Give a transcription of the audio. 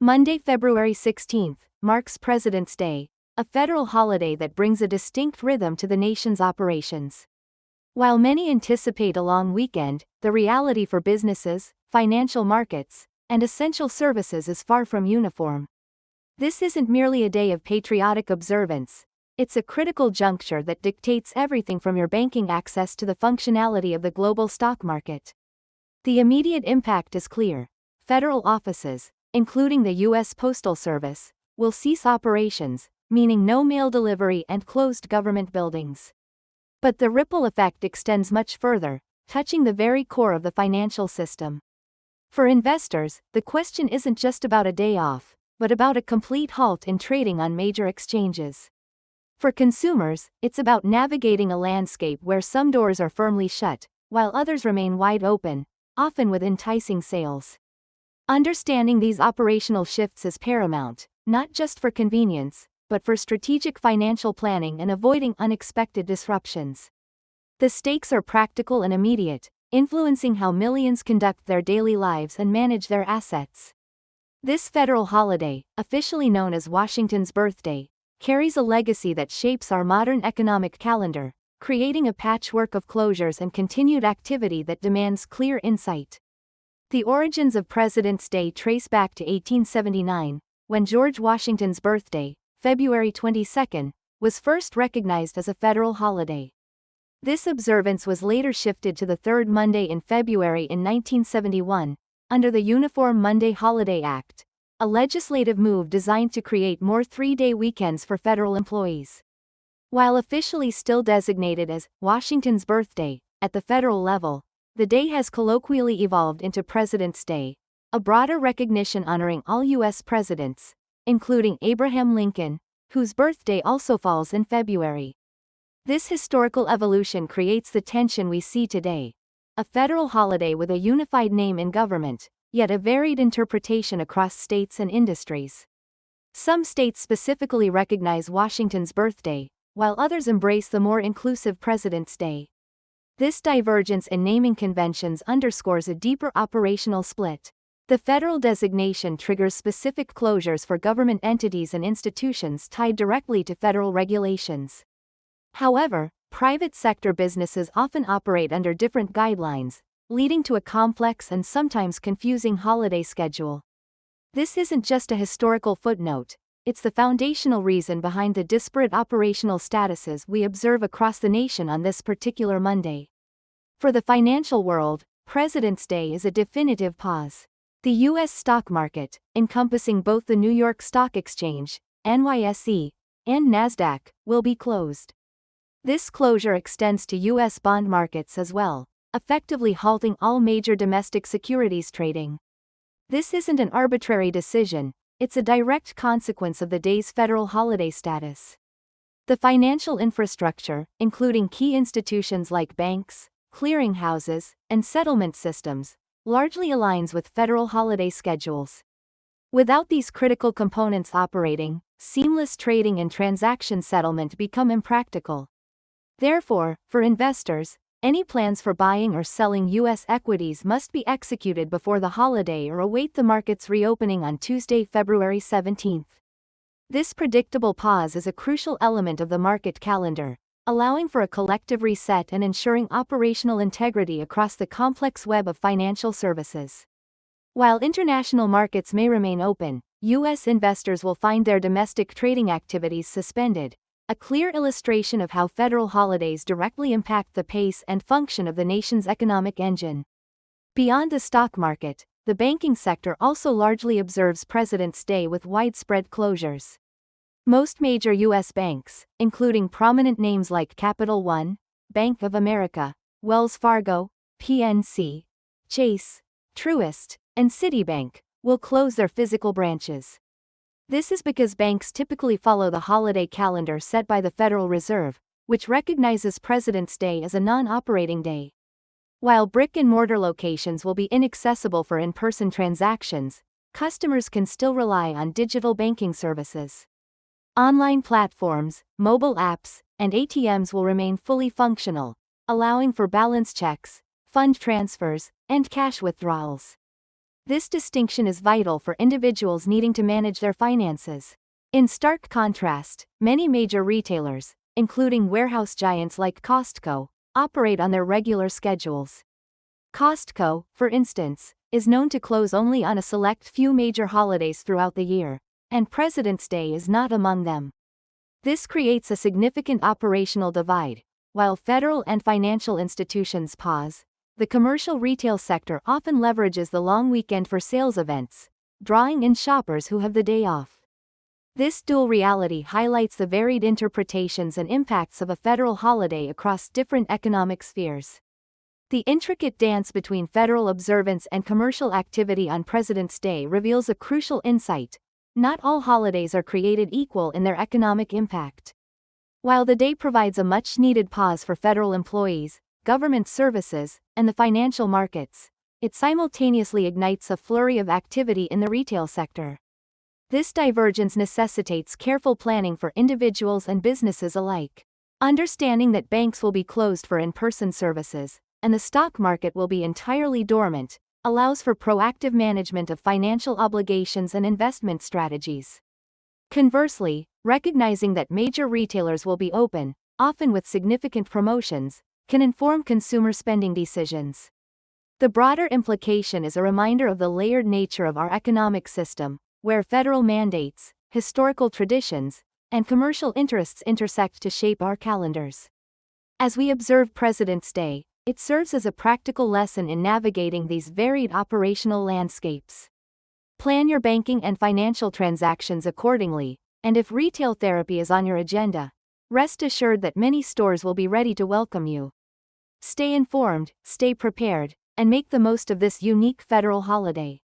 Monday, February 16th, marks President's Day, a federal holiday that brings a distinct rhythm to the nation's operations. While many anticipate a long weekend, the reality for businesses, financial markets, and essential services is far from uniform. This isn't merely a day of patriotic observance, it's a critical juncture that dictates everything from your banking access to the functionality of the global stock market. The immediate impact is clear. Federal offices, including the U.S. Postal Service, will cease operations, meaning no mail delivery and closed government buildings. But the ripple effect extends much further, touching the very core of the financial system. For investors, the question isn't just about a day off, but about a complete halt in trading on major exchanges. For consumers, it's about navigating a landscape where some doors are firmly shut, while others remain wide open, often with enticing sales. Understanding these operational shifts is paramount, not just for convenience, but for strategic financial planning and avoiding unexpected disruptions. The stakes are practical and immediate, influencing how millions conduct their daily lives and manage their assets. This federal holiday, officially known as Washington's birthday, carries a legacy that shapes our modern economic calendar, creating a patchwork of closures and continued activity that demands clear insight. The origins of President's Day trace back to 1879, when George Washington's birthday, February 22, was first recognized as a federal holiday. This observance was later shifted to the third Monday in February in 1971, under the Uniform Monday Holiday Act, a legislative move designed to create more three-day weekends for federal employees. While officially still designated as Washington's birthday, at the federal level, the day has colloquially evolved into President's Day, a broader recognition honoring all U.S. presidents, including Abraham Lincoln, whose birthday also falls in February. This historical evolution creates the tension we see today. A federal holiday with a unified name in government, yet a varied interpretation across states and industries. Some states specifically recognize Washington's birthday, while others embrace the more inclusive President's Day. This divergence in naming conventions underscores a deeper operational split. The federal designation triggers specific closures for government entities and institutions tied directly to federal regulations. However, private sector businesses often operate under different guidelines, leading to a complex and sometimes confusing holiday schedule. This isn't just a historical footnote, it's the foundational reason behind the disparate operational statuses we observe across the nation on this particular Monday. For the financial world, President's Day is a definitive pause. The U.S. stock market, encompassing both the New York Stock Exchange, NYSE, and NASDAQ, will be closed. This closure extends to U.S. bond markets as well, effectively halting all major domestic securities trading. This isn't an arbitrary decision, it's a direct consequence of the day's federal holiday status. The financial infrastructure, including key institutions like banks, clearinghouses, and settlement systems, largely aligns with federal holiday schedules. Without these critical components operating, seamless trading and transaction settlement become impractical. Therefore, for investors, any plans for buying or selling U.S. equities must be executed before the holiday or await the market's reopening on Tuesday, February 17. This predictable pause is a crucial element of the market calendar, allowing for a collective reset and ensuring operational integrity across the complex web of financial services. While international markets may remain open, U.S. investors will find their domestic trading activities suspended, a clear illustration of how federal holidays directly impact the pace and function of the nation's economic engine. Beyond the stock market, the banking sector also largely observes President's Day with widespread closures. Most major U.S. banks, including prominent names like Capital One, Bank of America, Wells Fargo, PNC, Chase, Truist, and Citibank, will close their physical branches. This is because banks typically follow the holiday calendar set by the Federal Reserve, which recognizes President's Day as a non-operating day. While brick-and-mortar locations will be inaccessible for in-person transactions, customers can still rely on digital banking services. Online platforms, mobile apps, and ATMs will remain fully functional, allowing for balance checks, fund transfers, and cash withdrawals. This distinction is vital for individuals needing to manage their finances. In stark contrast, many major retailers, including warehouse giants like Costco, operate on their regular schedules. Costco, for instance, is known to close only on a select few major holidays throughout the year, and President's Day is not among them. This creates a significant operational divide. While federal and financial institutions pause, the commercial retail sector often leverages the long weekend for sales events, drawing in shoppers who have the day off. This dual reality highlights the varied interpretations and impacts of a federal holiday across different economic spheres. The intricate dance between federal observance and commercial activity on President's Day reveals a crucial insight. Not all holidays are created equal in their economic impact. While the day provides a much-needed pause for federal employees, government services, and the financial markets, it simultaneously ignites a flurry of activity in the retail sector. This divergence necessitates careful planning for individuals and businesses alike. Understanding that banks will be closed for in-person services, and the stock market will be entirely dormant, allows for proactive management of financial obligations and investment strategies. Conversely, recognizing that major retailers will be open, often with significant promotions, can inform consumer spending decisions. The broader implication is a reminder of the layered nature of our economic system, where federal mandates, historical traditions, and commercial interests intersect to shape our calendars. As we observe President's Day, it serves as a practical lesson in navigating these varied operational landscapes. Plan your banking and financial transactions accordingly, and if retail therapy is on your agenda, rest assured that many stores will be ready to welcome you. Stay informed, stay prepared, and make the most of this unique federal holiday.